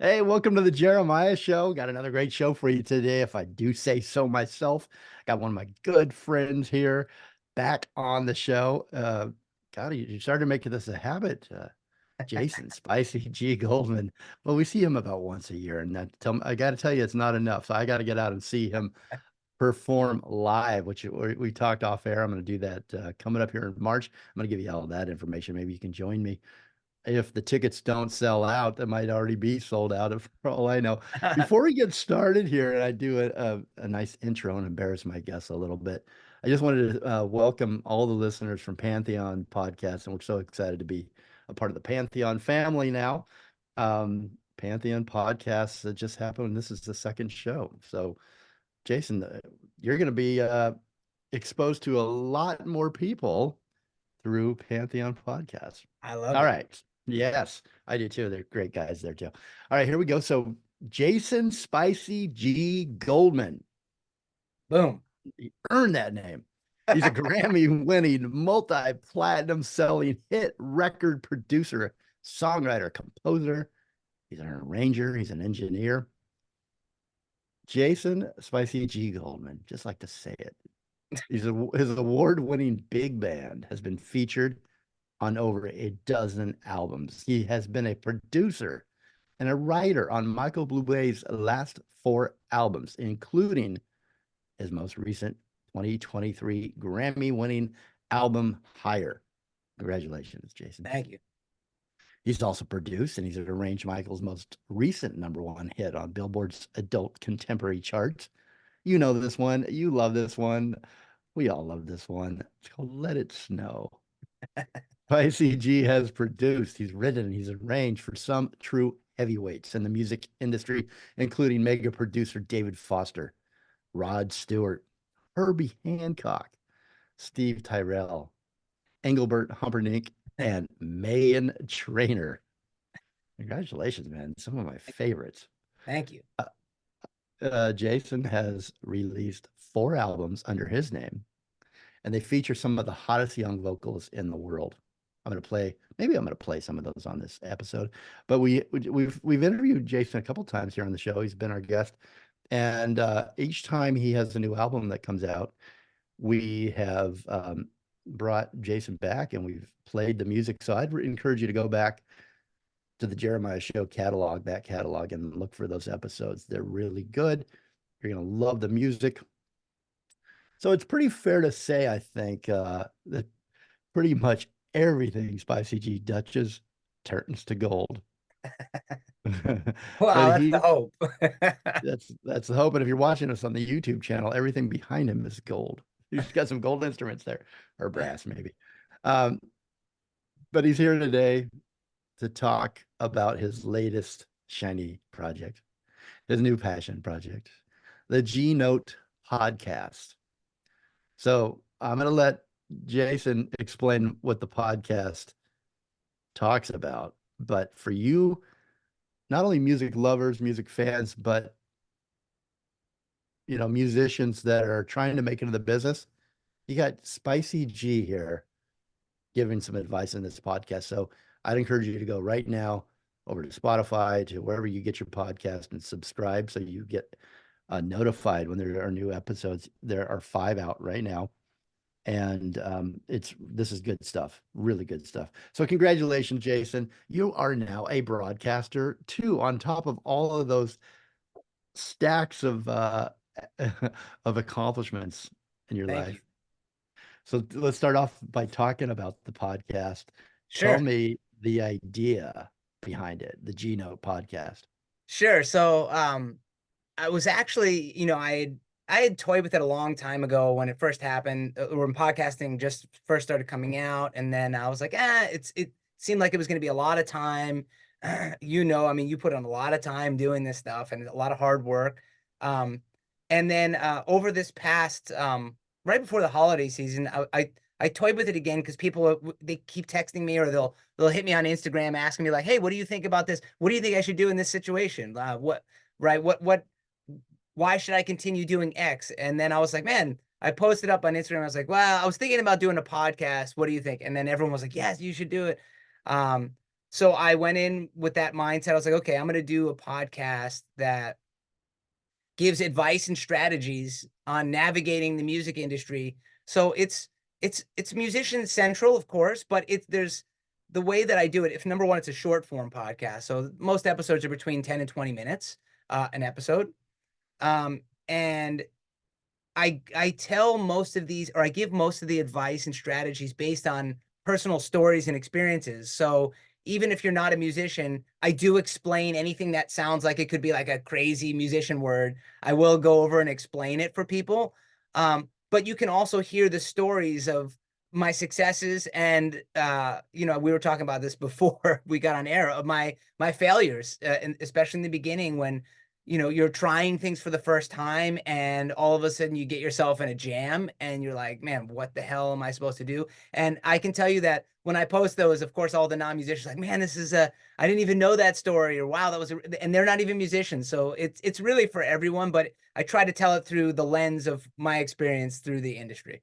Hey, welcome to the Jeremiah Show. Got another great show for you today, if I do say so myself. Got one of my good friends here back on the show. God, you started making this a habit, Jason, Spicy G Goldman. Well, we see him about once a year, and I got to tell you, it's not enough. So I got to get out and see him perform live, which we talked off air. I'm going to do that coming up here in March. I'm going to give you all that information. Maybe you can join me if the tickets don't sell out, they might already be sold out for all I know. Before we get started here, and I do a nice intro and embarrass my guests a little bit, I just wanted to welcome all the listeners from Pantheon Podcast, and we're so excited to be a part of the Pantheon family now. Pantheon Podcasts that just happened. This is the second show. So, Jason, you're going to be exposed to a lot more people through Pantheon Podcast. I love All it. right. Yes, I do too. They're great guys there too. All right, here we go. So Jason Spicy G Goldman. Boom. He earned that name. He's a Grammy-winning, multi-platinum selling hit record producer, songwriter, composer. He's an arranger. He's an engineer. Jason Spicy G Goldman, just like to say it. His award-winning big band has been featured on over a dozen albums. He has been a producer and a writer on Michael Bublé's last four albums, including his most recent 2023 Grammy-winning album, Higher. Congratulations, Jason. Thank you. He's also produced and he's arranged Michael's most recent number one hit on Billboard's adult contemporary charts. You know this one. You love this one. We all love this one. It's called Let It Snow. Spicy G has produced, he's written, he's arranged for some true heavyweights in the music industry, including mega producer David Foster, Rod Stewart, Herbie Hancock, Steve Tyrell, Engelbert Humperdinck, and Mayan Trainer. Congratulations, man. Some of my favorites. Thank you. Jason has released four albums under his name, and they feature some of the hottest young vocals in the world. Maybe I'm gonna play some of those on this episode. But we've interviewed Jason a couple times here on the show. He's been our guest, and each time he has a new album that comes out, we have brought Jason back and we've played the music. So I'd encourage you to go back to the Jeremiah Show catalog, back catalog, and look for those episodes. They're really good. You're gonna love the music. So it's pretty fair to say, I think, that pretty much everything Spicy G touches turns to gold. Wow, But that's the he hope. that's the hope. And if you're watching us on the YouTube channel, everything behind him is gold. He's got some gold instruments there, or brass maybe. Um, but he's here today to talk about his latest shiny project, his new passion project, the G Note podcast. So I'm going to let Jason explain what the podcast talks about. But for you, not only music lovers, music fans, but musicians that are trying to make it in the business, you got Spicy G here giving some advice in this podcast. So I'd encourage you to go right now over to Spotify, to wherever you get your podcast, and subscribe so you get notified when there are new episodes. There are 5 out right now. And this is good stuff, really good stuff. So congratulations, Jason. You are now a broadcaster too, on top of all of those stacks of of accomplishments in your Thank you. life. So let's start off by talking about the podcast. Tell Sure. me the idea behind it, the G Note podcast. Sure. So, I was actually, I had toyed with it a long time ago when it first happened, when podcasting just first started coming out, and then I was like, it seemed like it was going to be a lot of time. I mean, you put in a lot of time doing this stuff and a lot of hard work. Um, and then over this past, right before the holiday season, I toyed with it again because they keep texting me, or they'll hit me on Instagram asking me like, "Hey, what do you think about this? What do you think I should do in this situation? Why should I continue doing X?" And then I was like, man, I posted up on Instagram. I was like, well, I was thinking about doing a podcast. What do you think? And then everyone was like, yes, you should do it. So I went in with that mindset. I was like, okay, I'm going to do a podcast that gives advice and strategies on navigating the music industry. So it's musician central, of course, but it's there's the way that I do it. If number one, it's a short form podcast, so most episodes are between 10 and 20 minutes, an episode. And I tell most of these, or I give most of the advice and strategies based on personal stories and experiences. So even if you're not a musician, I do explain anything that sounds like it could be like a crazy musician word. I will go over and explain it for people. But you can also hear the stories of my successes and we were talking about this before we got on air, of my failures, and especially in the beginning when you're trying things for the first time and all of a sudden you get yourself in a jam and you're like, man, what the hell am I supposed to do? And I can tell you that when I post those, of course, all the non-musicians like, man, I didn't even know that story, or wow, and they're not even musicians. So it's really for everyone, but I try to tell it through the lens of my experience through the industry.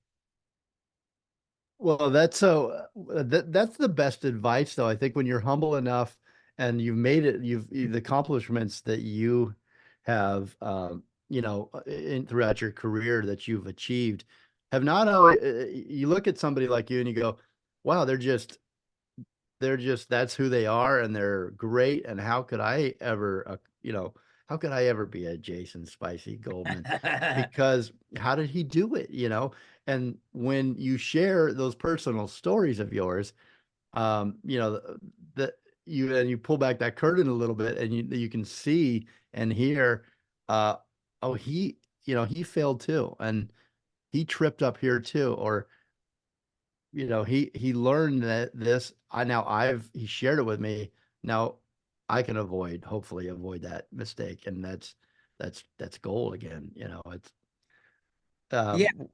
Well, that's the best advice, though. I think when you're humble enough and you've made it, the accomplishments that you have, throughout your career that you've achieved, have not always. You look at somebody like you and you go, "Wow, they're just that's who they are, and they're great. And how could I ever be a Jason Spicy Goldman? Because how did he do it? And when you share those personal stories of yours, that you pull back that curtain a little bit, and you can see and hear, uh, oh, he failed too, and he tripped up here too, or he learned that this I now I've he shared it with me. Now I can hopefully avoid that mistake. And that's gold again. It's Yeah, um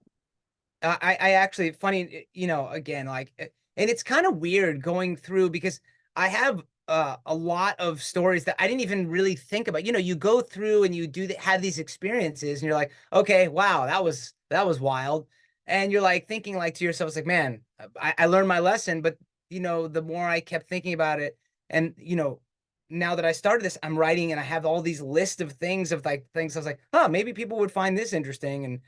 I actually funny, again, like, and it's kind of weird going through because I have a lot of stories that I didn't even really think about. You go through and you have these experiences, and you're like, okay, wow, that was wild, and you're like thinking like to yourself, it's like, man, I learned my lesson, but the more I kept thinking about it, and now that I started this, I'm writing and I have all these lists of things of like things I was like, huh, maybe people would find this interesting, and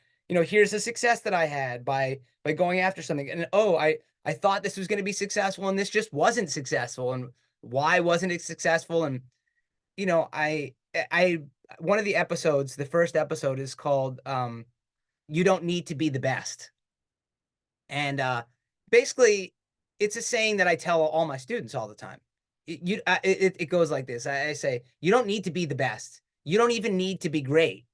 here's a success that I had by going after something. And oh, I thought this was going to be successful and this just wasn't successful. And why wasn't it successful? And I one of the episodes, the first episode is called You Don't Need to Be the Best. And basically it's a saying that I tell all my students all the time. It goes like this. I say, you don't need to be the best. You don't even need to be great.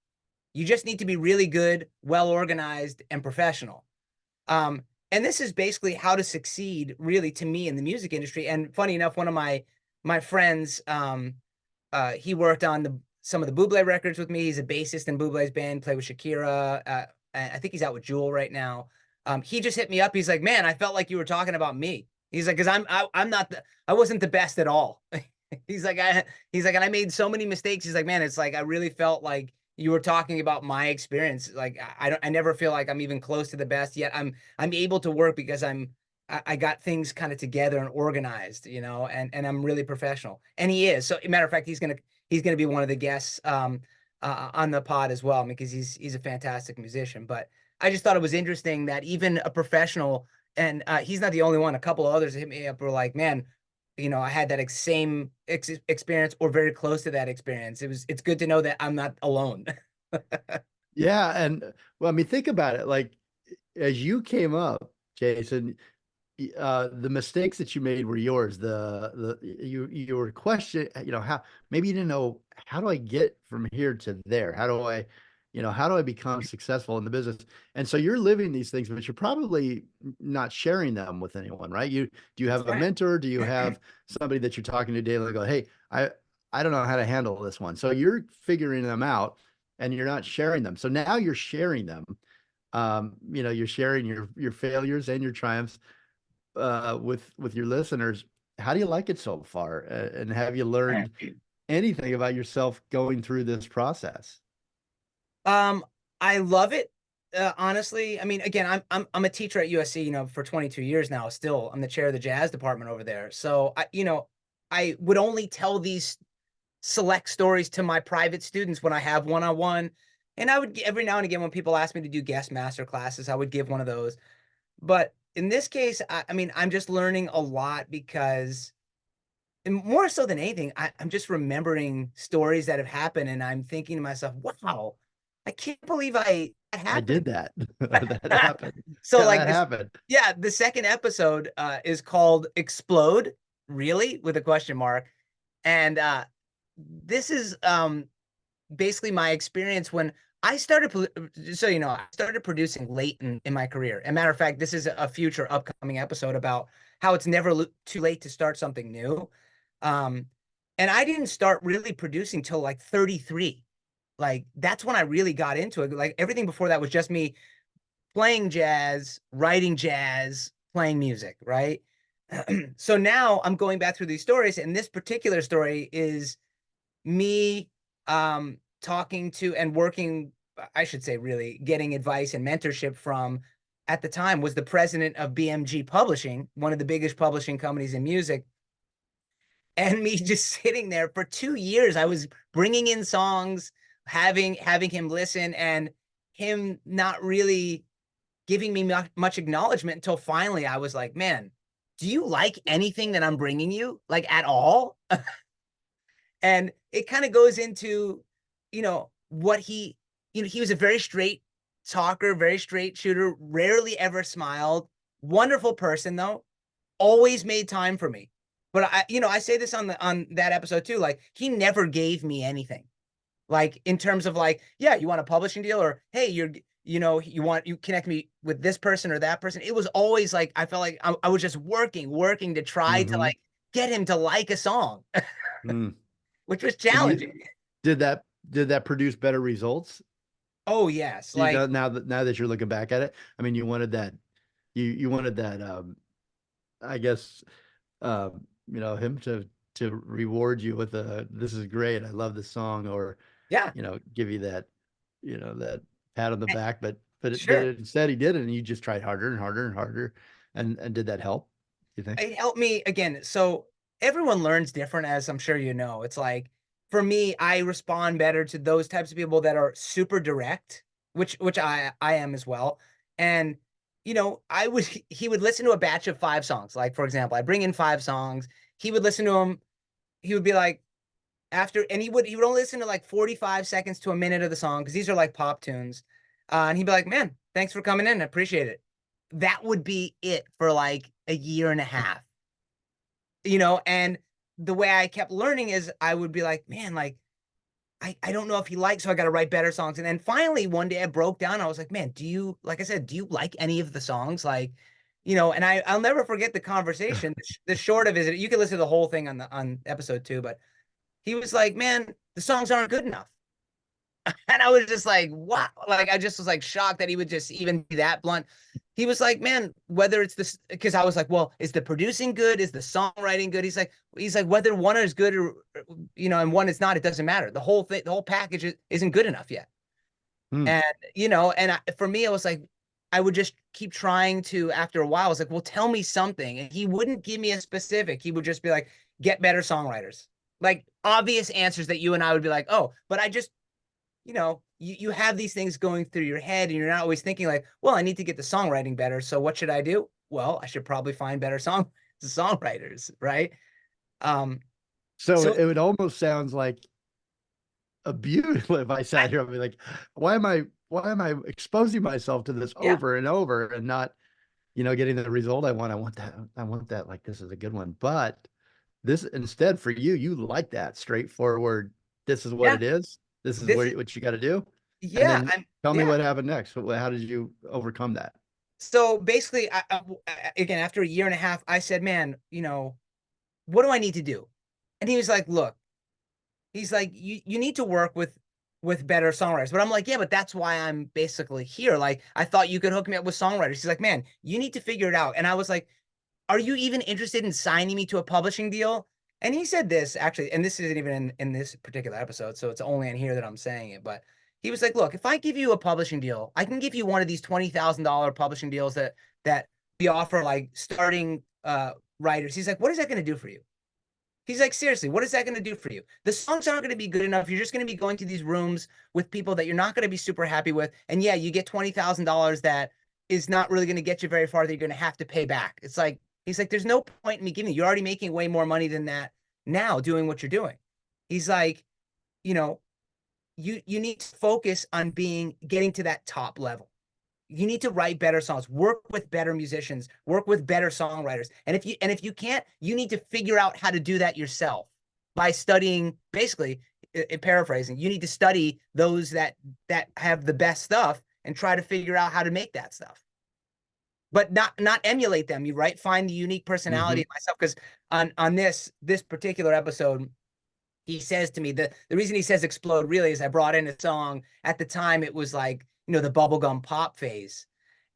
You just need to be really good, well organized, and professional. And this is basically how to succeed, really, to me in the music industry. And funny enough, one of my friends, he worked on some of the Bublé records with me. He's a bassist in Bublé's band, played with Shakira. I think he's out with Jewel right now. He just hit me up. He's like, "Man, I felt like you were talking about me." He's like, "Cause I'm not I wasn't the best at all." he's like, and I made so many mistakes. He's like, "Man, it's like I really felt like you were talking about my experience. Like I never feel like I'm even close to the best yet. I'm able to work because I got things kind of together and organized, and I'm really professional." And he is. So, matter of fact, he's gonna be one of the guests on the pod as well, because he's a fantastic musician. But I just thought it was interesting that even a professional, and he's not the only one. A couple of others hit me up, were like, "Man, I had that same experience or very close to that experience." It's good to know that I'm not alone. yeah. And well, I mean, think about it. Like, as you came up, Jason, the mistakes that you made were yours. You were questioning, how maybe you didn't know, how do I get from here to there? How do I become successful in the business? And so you're living these things, but you're probably not sharing them with anyone, right? Do you That's have a right. mentor? Do you have somebody that you're talking to daily and go, hey, I don't know how to handle this one. So you're figuring them out and you're not sharing them. So now you're sharing them. You're sharing your failures and your triumphs with your listeners. How do you like it so far? And have you learned anything about yourself going through this process? Um, I love it. Honestly, I mean, again, I'm a teacher at USC, for 22 years now. Still, I'm the chair of the jazz department over there. So I would only tell these select stories to my private students when I have one-on-one. And I would, every now and again, when people ask me to do guest master classes, I would give one of those. But in this case, I mean, I'm just learning a lot because, and more so than anything, I'm just remembering stories that have happened, and I'm thinking to myself, "Wow, I can't believe that I happened." did that. That happened. So Yeah, like that this, happened. yeah, the second episode is called "Explode," really, with a question mark, and this is basically my experience when I started, so you know, I started producing late in my career. And matter of fact, this is a future upcoming episode about how it's never too late to start something new. Um, and I didn't start really producing till like 33. Like that's when I really got into it. Like everything before that was just me playing jazz, writing jazz, playing music, right? So now I'm going back through these stories, and this particular story is me talking to and working, I should say, really getting advice and mentorship from, at the time, was the president of BMG Publishing, one of the biggest publishing companies in music. And me just sitting there for 2 years. I was bringing in songs, having him listen, and him not really giving me much acknowledgement until finally I was like, man, do you like anything that I'm bringing you, like at all? And it kind of goes into, what he was a very straight talker, very straight shooter, rarely ever smiled. Wonderful person though, always made time for me. But I say this on that episode too. Like he never gave me anything. Like in terms of like, yeah, you want a publishing deal, or hey, you connect me with this person or that person. It was always like I felt like I was just working to try to Hmm. like get him to like a song, Mm. which was And you challenging. did that produce better results? Oh yes, You like know, now that you're looking back at it, I mean, you wanted that I guess him to reward you with a this is great, I love this song, or yeah, give you that that pat on the back, but sure. instead he did it, and you just tried harder and harder and harder, and did that help, you think? It helped me again. So everyone learns different, as I'm sure you know. It's like for me, I respond better to those types of people that are super direct, which I am as well. And I would he would listen to a batch of 5 songs. Like for example, I bring in 5 songs. He would listen to them. He would be like after, and he would only listen to like 45 seconds to a minute of the song because these are like pop tunes. And he'd be like, "Man, thanks for coming in. I appreciate it." That would be it for like a year and a half. And the way I kept learning is I would be like, man, like I don't know if he likes, so I got to write better songs. And then finally one day I broke down. I was like, man, like I said, do you like any of the songs? Like, and I'll never forget the conversation. The short of it, you can listen to the whole thing on episode 2, but he was like, man, the songs aren't good enough. And I was just like, wow. Like, I just was like shocked that he would just even be that blunt. He was like, man, whether it's this, because I was like, well, is the producing good? Is the songwriting good? He's like, whether one is good or, and one is not, it doesn't matter. The whole thing, the whole package isn't good enough yet. Hmm. And, for me, I was like, I would just keep trying to, after a while, I was like, well, tell me something. And he wouldn't give me a specific. He would just be like, get better songwriters. Like obvious answers that you and I would be like, oh, but I just, you have these things going through your head and you're not always thinking like, well, I need to get the songwriting better. So what should I do? Well, I should probably find better songwriters, right? Um, So so it would almost sounds like abuse. If I I, sat here, I'd be like, why am I exposing myself to this yeah, over and over and not, getting the result I want? I want that, like this is a good one. But this instead for you, you like that straightforward, this is what yeah, it is. This is this is, what you got to do. And yeah, then tell me yeah. what happened next. How did you overcome that? So basically, again, after a year and a half, I said, man, what do I need to do? And he was like, look, he's like, you need to work with better songwriters. But I'm like, yeah, but that's why I'm basically here. Like, I thought you could hook me up with songwriters. He's like, man, you need to figure it out. And I was like, are you even interested in signing me to a publishing deal? And he said this actually, and this isn't even in this particular episode, so it's only in here that I'm saying it. But he was like, look, if I give you a publishing deal, I can give you one of these $20,000 publishing deals that we offer like starting writers. He's like, what is that going to do for you? He's like, seriously, what is that going to do for you? The songs aren't going to be good enough. You're just going to be going to these rooms with people that you're not going to be super happy with. And yeah, you get $20,000 that is not really going to get you very far that you're going to have to pay back. It's like, he's like, there's no point in me giving you. You're already making way more money than that now doing what you're doing. He's like, you know, you need to focus on getting to that top level. You need to write better songs, work with better musicians, work with better songwriters. And if you can't, you need to figure out how to do that yourself by studying, basically, paraphrasing, you need to study those that have the best stuff and try to figure out how to make that stuff. But not emulate them, you right? Find the unique personality Hmm. of myself. Because on this particular episode, he says to me, the reason he says explode really is I brought in a song. At the time it was like, the bubblegum pop phase,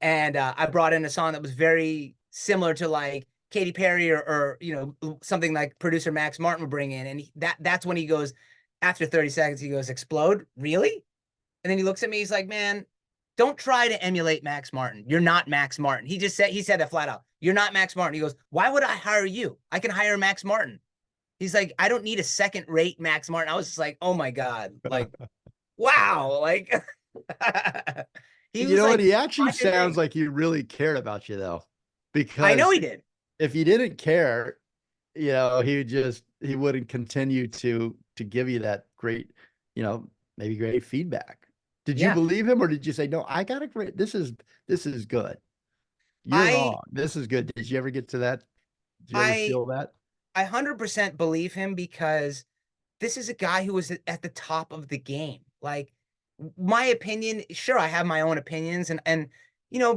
and I brought in a song that was very similar to like Katy Perry, or something like producer Max Martin would bring in. And that's when he goes, after 30 seconds, he goes, explode really? And then he looks at me, he's like, man, don't try to emulate Max Martin. You're not Max Martin. He said that flat out. You're not Max Martin. He goes, why would I hire you? I can hire Max Martin. He's like, I don't need a second rate Max Martin. I was just like, oh my God. Like, wow. Like, he You was know what? like, He actually find your sounds thing. like he really cared about you though, I know because he did. if he didn't care, he wouldn't continue to give you that great, maybe great feedback. Did you Yeah. believe him or did you say, no, I got a great, this is good. You're I, wrong. This is good. Did you ever get to that? Did you ever I, feel that? I 100% believe him, because this is a guy who was at the top of the game. Like, my opinion, sure, I have my own opinions, and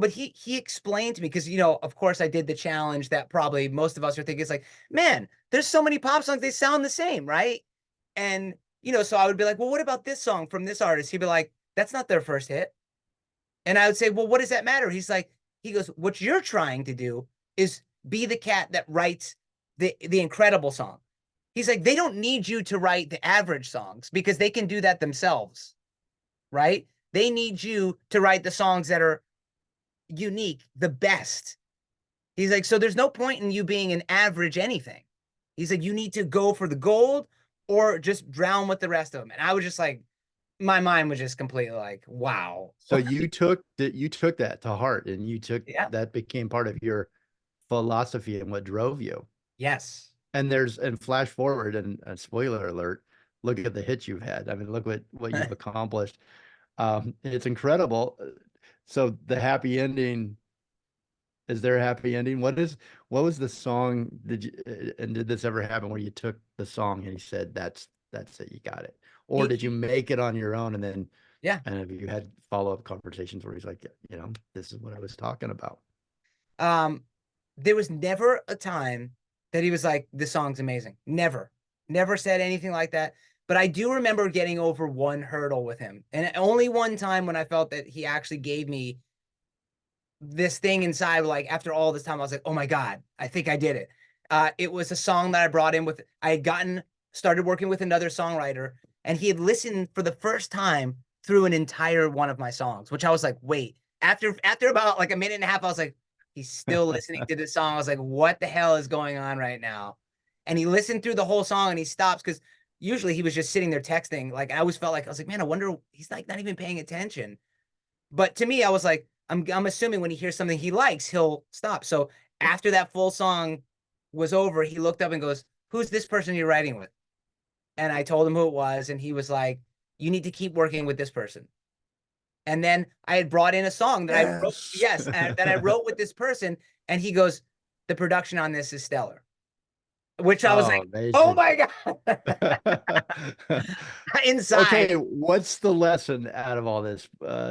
but he explained to me, because of course I did the challenge that probably most of us are thinking. It's like, man, there's so many pop songs, they sound the same, right? And so I would be like, well, what about this song from this artist? He'd be like, that's not their first hit. And I would say, well, what does that matter? He goes, what you're trying to do is be the cat that writes the incredible song. He's like, they don't need you to write the average songs, because they can do that themselves, right? They need you to write the songs that are unique, the best. He's like, so there's no point in you being an average anything. He's like, you need to go for the gold or just drown with the rest of them. And I was just like, my mind was just completely like, wow. So you took that to heart and Yeah. that became part of your philosophy and what drove you. Yes. And flash forward and spoiler alert, look at the hits you've had. I mean, look what you've accomplished. It's incredible. So the happy ending, is there a happy ending? What was the song? And did this ever happen where you took the song and he said, that's it, you got it? Or did you He make it on your own yeah. and have you had follow-up conversations where he's like, this is what I was talking about? Um, there was never a time that he was like, this song's amazing. Never. Never said anything like that. But I do remember getting over one hurdle with him. And only one time, when I felt that he actually gave me this thing inside, like after all this time, I was like, oh my God, I think I did it. It was a song that I brought in with, I had started working with another songwriter, and he had listened for the first time through an entire one of my songs, which I was like, wait, after about like a minute and a half, I was like, he's still listening to this song. I was like, what the hell is going on right now? And he listened through the whole song and he stops, because usually he was just sitting there texting. Like, I always felt like, I was like, man, I wonder, he's like not even paying attention. But to me, I was like, I'm assuming when he hears something he likes, he'll stop. So after that full song was over, he looked up and goes, who's this person you're writing with? And I told him who it was, and he was like, you need to keep working with this person. And then I had brought in a song that I wrote, Yes. yes, that I wrote with this person, and he goes, the production on this is stellar. Which I was like, Oh, oh amazing. my God. Inside. Okay, what's the lesson out of all this,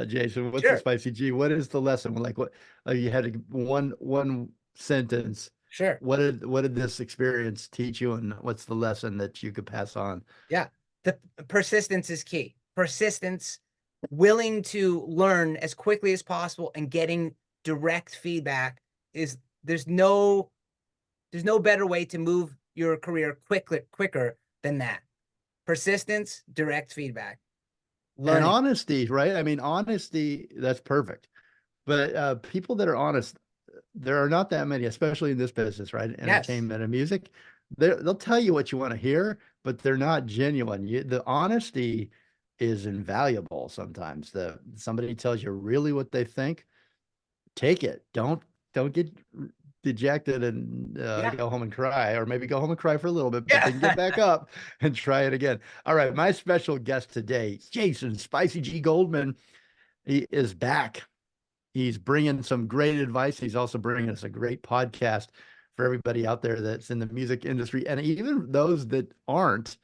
Jason? What's the Sure, spicy G? What is the lesson? Like what you had one sentence. sure. What did this experience teach you, and what's the lesson that you could pass on? Yeah. The persistence is key. Persistence, willing to learn as quickly as possible and getting direct feedback is there's no better way to move your career quicker than that. Persistence, direct feedback, And learning. honesty, right? I mean, honesty, that's perfect. But people that are honest, there are not that many, especially in this business, right? Yes. Entertainment and music. They'll tell you what you want to hear, but they're not genuine. The honesty is invaluable sometimes. Somebody tells you really what they think, take it. Don't get dejected and Yeah. go home and cry, or maybe go home and cry for a little bit, but then get Yeah. back up and try it again. All right, my special guest today, Jason Spicy G Goldman. He is back. He's bringing some great advice. He's also bringing us a great podcast for everybody out there that's in the music industry, and even those that aren't.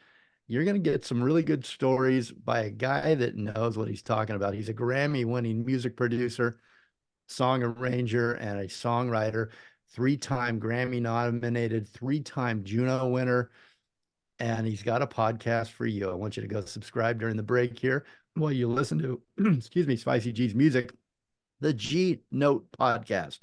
You're going to get some really good stories by a guy that knows what he's talking about. He's a Grammy-winning music producer, song arranger, and a songwriter, three-time Grammy-nominated, three-time Juno winner, and he's got a podcast for you. I want you to go subscribe during the break here while you listen to, excuse me, Spicy G's music, the G Note podcast.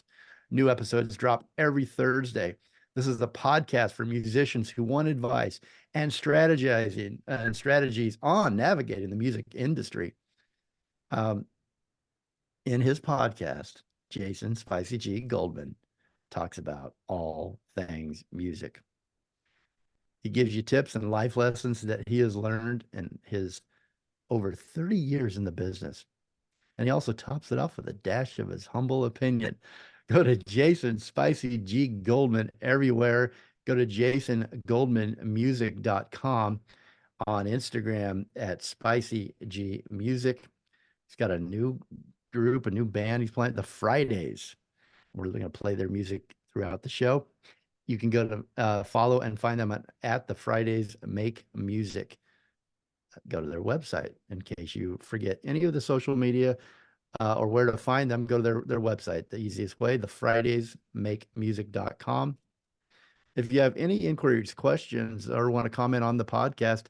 New episodes drop every Thursday. This is the podcast for musicians who want advice and strategizing and strategies on navigating the music industry. Um, in his podcast, Jason Spicy G Goldman talks about all things music. He gives you tips and life lessons that he has learned in his over 30 years in the business. And he also tops it off with a dash of his humble opinion. Go to Jason Spicy G Goldman everywhere. Go to jasongoldmanmusic.com, on Instagram at Spicy G Music. He's got a new group, a new band he's playing, the Fridays. We're going to play their music throughout the show. You can go to follow and find them at the Fridays Make Music. Go to their website in case you forget any of the social media or where to find them. Go to their website, the easiest way, thefridaysmakemusic.com. If you have any inquiries, questions, or want to comment on the podcast,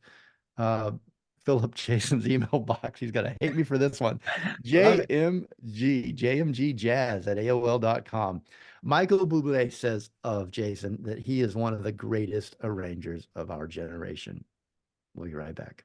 fill up Jason's email box. He's going to hate me for this one. Love it. jmgjazz at AOL.com. Michael Bublé says of Jason that he is one of the greatest arrangers of our generation. We'll be right back.